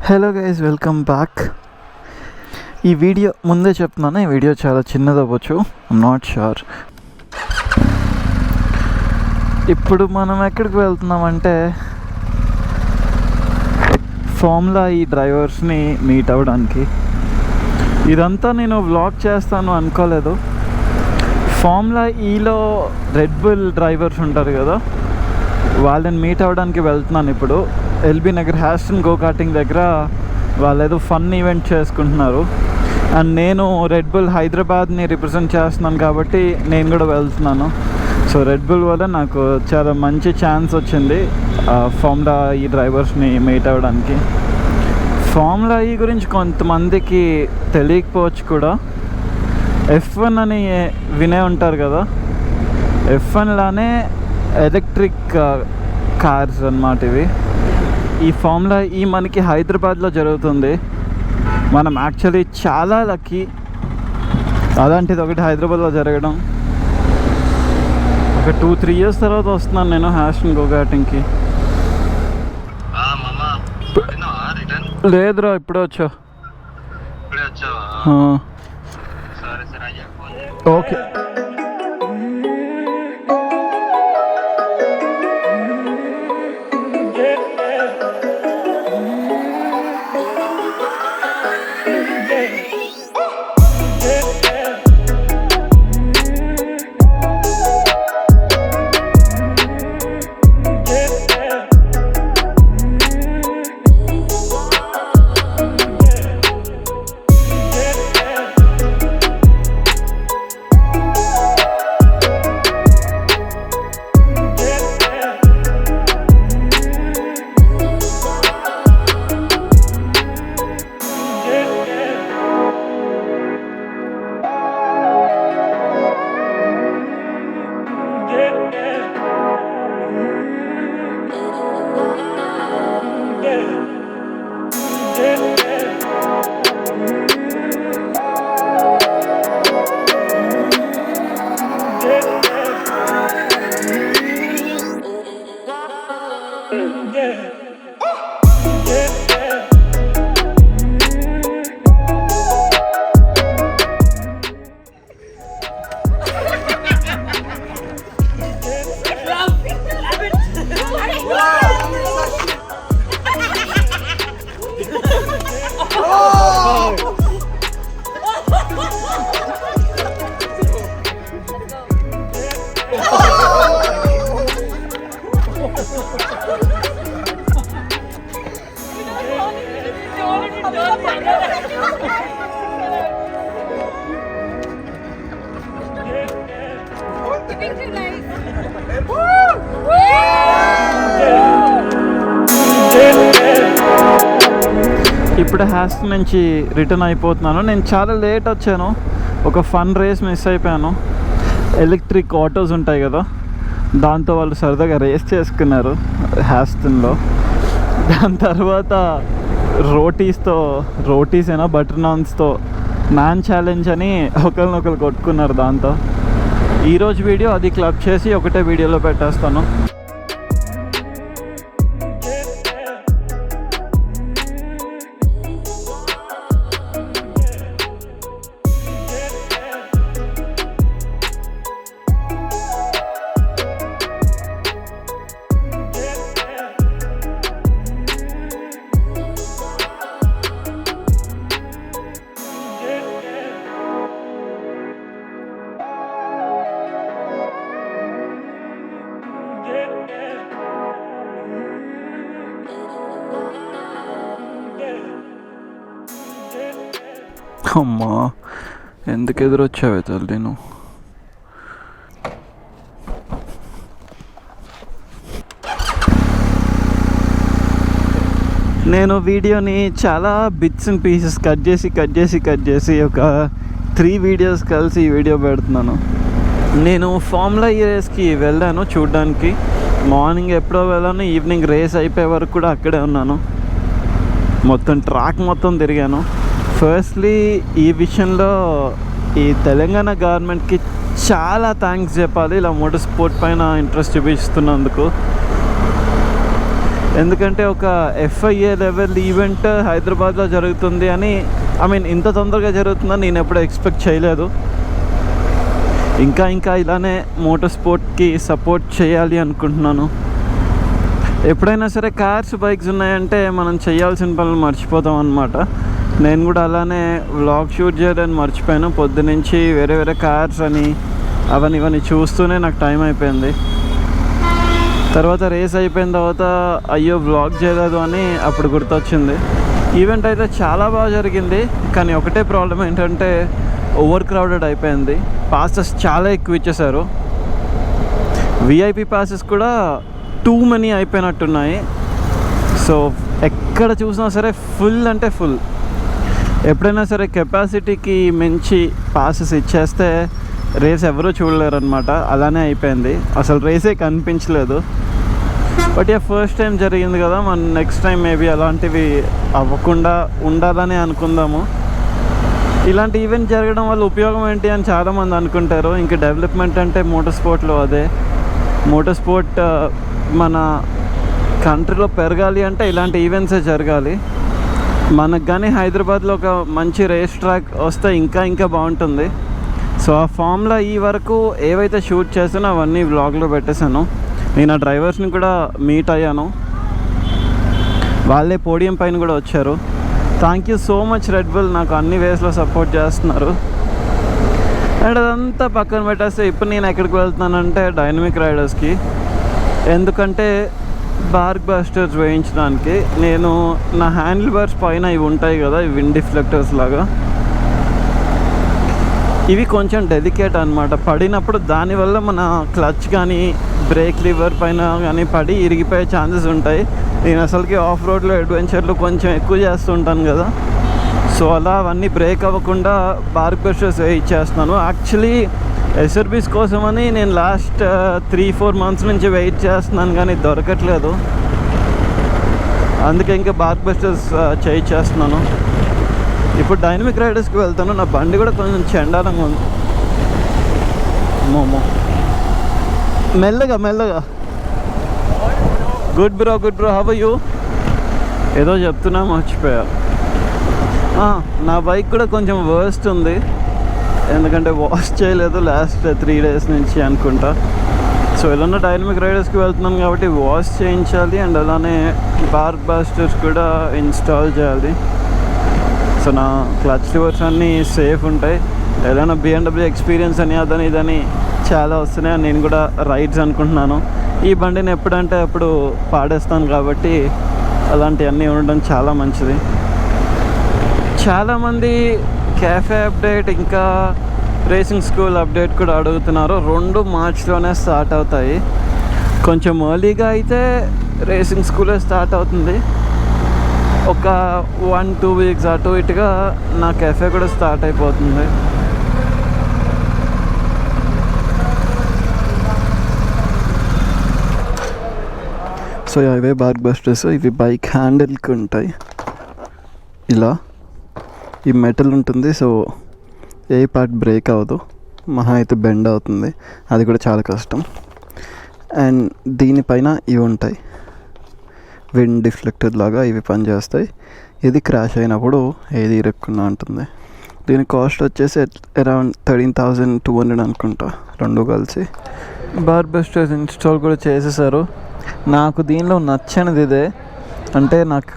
Hello guys, welcome back. ఈ video ముందే చెప్తున్నాను, ఈ వీడియో చాలా చిన్నది అవ్వచ్చు, ఐమ్ నాట్ షూర్. ఇప్పుడు మనం ఎక్కడికి వెళ్తున్నామంటే ఫార్ములా ఈ డ్రైవర్స్ని మీట్ అవ్వడానికి. ఇదంతా నేను వ్లాగ్ చేస్తాను అనుకోలేదు. ఫార్ములా ఈలో రెడ్ బుల్ డ్రైవర్స్ ఉంటారు కదా, వాళ్ళని మీట్ అవ్వడానికి వెళ్తున్నాను. ఇప్పుడు ఎల్బీ నగర్ హ్యాస్టన్ గో కార్టింగ్ దగ్గర వాళ్ళు ఏదో ఫన్ ఈవెంట్ చేసుకుంటున్నారు. అండ్ నేను రెడ్ బుల్ హైదరాబాద్ని రిప్రజెంట్ చేస్తున్నాను కాబట్టి నేను కూడా వెళ్తున్నాను. సో రెడ్ బుల్ వల్ల నాకు చాలా మంచి ఛాన్స్ వచ్చింది ఫార్ములా ఈ డ్రైవర్స్ని మీట్ అవ్వడానికి. ఫార్ములా ఈ గురించి కొంతమందికి తెలియకపోవచ్చు కూడా. F1 అని వినే ఉంటారు కదా, F1 లానే ఎలక్ట్రిక్ కార్స్ అన్నమాట ఇవి. ఈ ఫార్ములా ఈ మనకి హైదరాబాద్లో జరుగుతుంది. మనం యాక్చువల్లీ చాలా లక్కీ అలాంటిది ఒకటి హైదరాబాద్లో జరగడం. ఒక 2-3 years తర్వాత వస్తున్నాను నేను హ్యాస్టన్ గో కార్టింగ్కి. లేదురా, ఇప్పుడే వచ్చా. ఓకే. ఇప్పుడు హ్యాస్టన్ నుంచి రిటర్న్ అయిపోతున్నాను. నేను చాలా లేట్ వచ్చాను, ఒక ఫన్ రేస్ మిస్ అయిపోయాను. ఎలక్ట్రిక్ ఆటోస్ ఉంటాయి కదా, దాంతో వాళ్ళు సరదాగా రేస్ చేసుకున్నారు హ్యాస్టన్లో. దాని తర్వాత రోటీస్ అయినా బటర్ నాన్స్తో మ్యాన్ ఛాలెంజ్ అని ఒకరినొకరు కొట్టుకున్నారు. దాంతో ఈరోజు వీడియో అది క్లబ్ చేసి ఒకటే వీడియోలో పెట్టేస్తాను. అమ్మా, ఎందుకు ఎదురొచ్చావే తల్లి నువ్వు? నేను వీడియోని చాలా బిట్స్ అండ్ పీసెస్ కట్ చేసి ఒక 3 వీడియోస్ కలిసి ఈ వీడియో పెడుతున్నాను. నేను ఫార్ములా ఈ రేస్కి వెళ్ళాను చూడడానికి. మార్నింగ్ ఎప్పుడో వెళ్ళాను, ఈవినింగ్ రేస్ అయిపోయే వరకు కూడా అక్కడే ఉన్నాను. మొత్తం ట్రాక్ మొత్తం తిరిగాను. ఫస్ట్లీ ఈ విషయంలో ఈ తెలంగాణ గవర్నమెంట్కి చాలా థ్యాంక్స్ చెప్పాలి, ఇలా మోటార్ స్పోర్ట్ పైన ఇంట్రెస్ట్ చూపిస్తున్నందుకు. ఎందుకంటే ఒక FIA లెవెల్ ఈవెంట్ హైదరాబాద్లో జరుగుతుంది అని, ఐ మీన్ ఇంత తొందరగా జరుగుతుందని నేను ఎప్పుడూ ఎక్స్పెక్ట్ చేయలేదు. ఇంకా ఇలానే మోటార్ స్పోర్ట్కి సపోర్ట్ చేయాలి అనుకుంటున్నాను. ఎప్పుడైనా సరే కార్స్ బైక్స్ ఉన్నాయంటే మనం చేయాల్సిన పనులు మర్చిపోతాం అన్నమాట. నేను కూడా అలానే వ్లాగ్ షూట్ చేయడానికి మర్చిపోయాను. పొద్దునుంచి వేరే కార్స్ అని ఇవన్నీ చూస్తూనే నాకు టైం అయిపోయింది. తర్వాత రేస్ అయిపోయిన తర్వాత అయ్యో వ్లాగ్ చేయలేదు అని అప్పుడు గుర్తొచ్చింది. ఈవెంట్ అయితే చాలా బాగా జరిగింది, కానీ ఒకటే ప్రాబ్లం ఏంటంటే ఓవర్ క్రౌడెడ్ అయిపోయింది. పాసెస్ చాలా ఎక్కువ ఇచ్చేశారు. VIP పాసెస్ కూడా టూ మనీ అయిపోయినట్టున్నాయి. సో ఎక్కడ చూసినా సరే ఫుల్ అంటే ఫుల్. ఎప్పుడైనా సరే కెపాసిటీకి మించి పాసెస్ ఇచ్చేస్తే రేస్ ఎవరూ చూడలేరు అనమాట. అలానే అయిపోయింది, అసలు రేసే కనిపించలేదు. బట్ ఫస్ట్ టైం జరిగింది కదా, మన నెక్స్ట్ టైం మేబీ అలాంటివి అవ్వకుండా ఉండాలని అనుకుందాము. ఇలాంటి ఈవెంట్ జరగడం వల్ల ఉపయోగం ఏంటి అని చాలామంది అనుకుంటారు. ఇంకా డెవలప్మెంట్ అంటే మోటార్ స్పోర్ట్లో అదే. మోటార్ స్పోర్ట్ మన కంట్రీలో పెరగాలి అంటే ఇలాంటి ఈవెంట్సే జరగాలి. మనకు కానీ హైదరాబాద్లో ఒక మంచి రేస్ ట్రాక్ వస్తే ఇంకా బాగుంటుంది. సో ఆ ఫామ్లో ఈ వరకు ఏవైతే షూట్ చేసానో అవన్నీ వ్లాగ్లో పెట్టేశాను. నేను ఆ డ్రైవర్స్ని కూడా మీట్ అయ్యాను, వాళ్ళే పోడియం పైన కూడా వచ్చారు. Thank you so much red bull, నాకు అన్ని వేస్లో సపోర్ట్ చేస్తున్నారు. అండ్ అదంతా పక్కన పెట్టేస్తే ఇప్పుడు నేను ఎక్కడికి వెళ్తున్నానంటే డైనమిక్ రైడర్స్కి. ఎందుకంటే బార్క్ బస్టర్స్ వేయించడానికి నేను నా హ్యాండిల్ బార్స్ పైన ఇవి ఉంటాయి కదా, విండ్ డిఫ్లెక్టర్స్ లాగా, ఇవి కొంచెం డెలికేట్ అనమాట. పడినప్పుడు దానివల్ల మన క్లచ్ కానీ బ్రేక్ లివర్ పైన కానీ పడి ఇరిగిపోయే ఛాన్సెస్ ఉంటాయి. నేను అసలుకి ఆఫ్ రోడ్లో అడ్వెంచర్లు కొంచెం ఎక్కువ చేస్తుంటాను కదా, సో అలా అవన్నీ బ్రేక్ అవ్వకుండా బార్క్ బస్టర్స్ వేయించేస్తున్నాను. యాక్చువల్లీ SRBs కోసమని నేను లాస్ట్ 3-4 months నుంచి వెయిట్ చేస్తున్నాను, కానీ దొరకట్లేదు. అందుకే ఇంకా బార్క్ బస్టర్స్ చేయించేస్తున్నాను. ఇప్పుడు డైనమిక్ రైడర్స్కి వెళ్తాను. నా బండి కూడా కొంచెం చెండాలంగా ఉంది. మోమో మెల్లగా. Good bro how are you? ఏదో చెప్తున్నా మర్చిపోయా. నా బైక్ కూడా కొంచెం వర్స్ట్ ఉంది, ఎందుకంటే వాష్ చేయలేదు లాస్ట్ 3 days నుంచి అనుకుంటా. సో ఇలా డైనమిక్ రైడర్స్కి వెళ్తున్నాను కాబట్టి వాష్ చేయించాలి. అండ్ అలానే బార్క్ బస్టర్స్ కూడా ఇన్స్టాల్ చేయాలి. సో నా క్లచ్ లివర్స్ అన్నీ సేఫ్ ఉంటాయి. ఏదైనా BMW ఎక్స్పీరియన్స్ అని అదని ఇదని చాలా వస్తున్నాయి. నేను కూడా రైడ్స్ అనుకుంటున్నాను. ఈ బండిని ఎప్పుడంటే అప్పుడు పాడేస్తాను కాబట్టి అలాంటివన్నీ ఉండడం చాలా మంచిది. చాలామంది క్యాఫే అప్డేట్ ఇంకా రేసింగ్ స్కూల్ అప్డేట్ కూడా అడుగుతున్నారు. 2 Marchలోనే స్టార్ట్ అవుతాయి. కొంచెం ఎర్లీగా అయితే రేసింగ్ స్కూలే స్టార్ట్ అవుతుంది. ఒక 1-2 weeks అటు ఇటుగా నా కెఫే కూడా స్టార్ట్ అయిపోతుంది. సో ఇవే బార్క్ బస్టర్స్. ఇవి బైక్ హ్యాండిల్కి ఉంటాయి. ఇలా ఈ మెటల్ ఉంటుంది, సో ఏ పార్ట్ బ్రేక్ అవ్వదు, మహా అయితే బెండ్ అవుతుంది, అది కూడా చాలా కష్టం. అండ్ దీనిపైన ఇవి ఉంటాయి, విండ్ డిఫ్లెక్టర్ లాగా ఇవి పనిచేస్తాయి. ఇది క్రాష్ అయినప్పుడు ఏది ఇరక్కుండా ఉంటుంది. దీని కాస్ట్ వచ్చేసి అరౌండ్ 13,200 అనుకుంటా, 2 కలిసి. బార్క్ బస్టర్స్ ఇన్స్టాల్ కూడా చేసేసారు. నాకు దీనిలో నచ్చనిది ఇదే, అంటే నాకు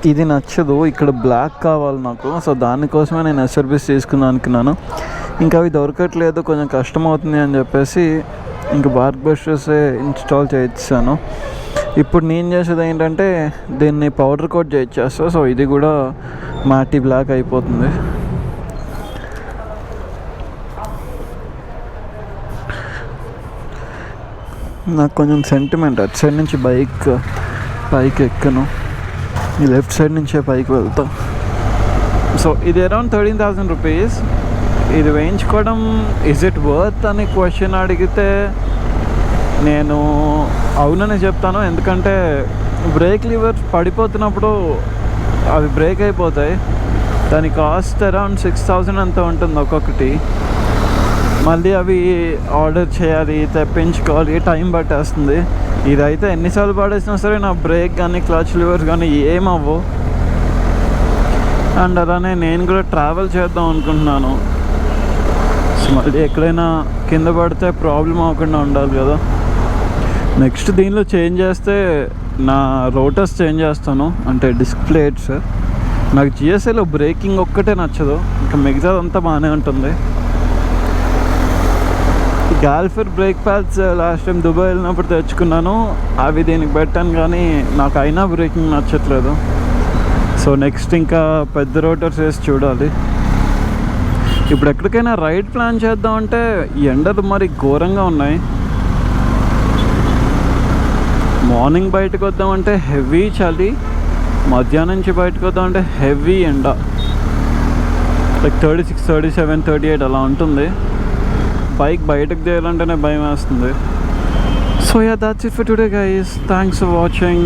ఇది నచ్చదు, ఇక్కడ బ్లాక్ కావాలి నాకు. సో దానికోసమే నేను SRBs తీసుకుందాం అనుకున్నాను. ఇంకా అవి దొరకట్లేదు, కొంచెం కష్టం అవుతుంది అని చెప్పేసి ఇంకా బార్క్ బస్టర్సే ఇన్స్టాల్ చేయించాను. ఇప్పుడు నేను చేసేది ఏంటంటే దీన్ని పౌడర్ కోట్ చేయించేస్తా. సో ఇది కూడా మాటి బ్లాక్ అయిపోతుంది. నాకు కొంచెం సెంటిమెంట్, అటు సైడ్ నుంచి బైక్ పైకి ఎక్కను, ఈ లెఫ్ట్ సైడ్ నుంచే పైకి వెళ్తాం. సో ఇది అరౌండ్ 13,000 rupees. ఇది వేయించుకోవడం ఇజ్ ఇట్ వర్త్ అని క్వశ్చన్ అడిగితే నేను అవునని చెప్తాను. ఎందుకంటే బ్రేక్ లివర్స్ పడిపోతున్నప్పుడు అవి బ్రేక్ అయిపోతాయి. దాని కాస్ట్ అరౌండ్ 6,000 అంత ఉంటుంది ఒక్కొక్కటి. మళ్ళీ అవి ఆర్డర్ చేయాలి, తెప్పించుకోవాలి, టైం పట్టేస్తుంది. ఇదైతే ఎన్నిసార్లు పడేసినా సరే నా బ్రేక్ కానీ క్లచ్ లివర్స్ కానీ ఏమవ్వవు. అండ్ అలానే నేను కూడా ట్రావెల్ చేద్దాం అనుకుంటున్నాను. సో మళ్ళీ ఎక్కడైనా కింద పడితే ప్రాబ్లం అవ్వకుండా ఉండాలి కదా. నెక్స్ట్ దీనిలో చేంజ్ చేస్తే నా రోటర్స్ చేంజ్ చేస్తాను, అంటే డిస్క్ ప్లేట్స్. నాకు జిఎస్ఏలో బ్రేకింగ్ ఒక్కటే నచ్చదు, ఇంకా మిగతాదంతా బాగానే ఉంటుంది. గాల్ఫర్ brake pads last time Dubai వెళ్ళినప్పుడు తెచ్చుకున్నాను, అవి దీనికి పెట్టాను కానీ నాకు అయినా బ్రేకింగ్ నచ్చట్లేదు. సో నెక్స్ట్ ఇంకా పెద్ద రోటర్స్ వేసి చూడాలి. ఇప్పుడు ఎక్కడికైనా రైడ్ ప్లాన్ చేద్దామంటే ఎండలు మరి ఘోరంగా ఉన్నాయి. మార్నింగ్ బయటకు వద్దామంటే హెవీ చలి, మధ్యాహ్నం నుంచి బయటకు వద్దామంటే హెవీ ఎండ, లైక్ 36, 37, 38 అలా ఉంటుంది. బైక్ బయటకు తీయాలంటేనే భయం వేస్తుంది. So yeah, that's it for today guys. Thanks for watching.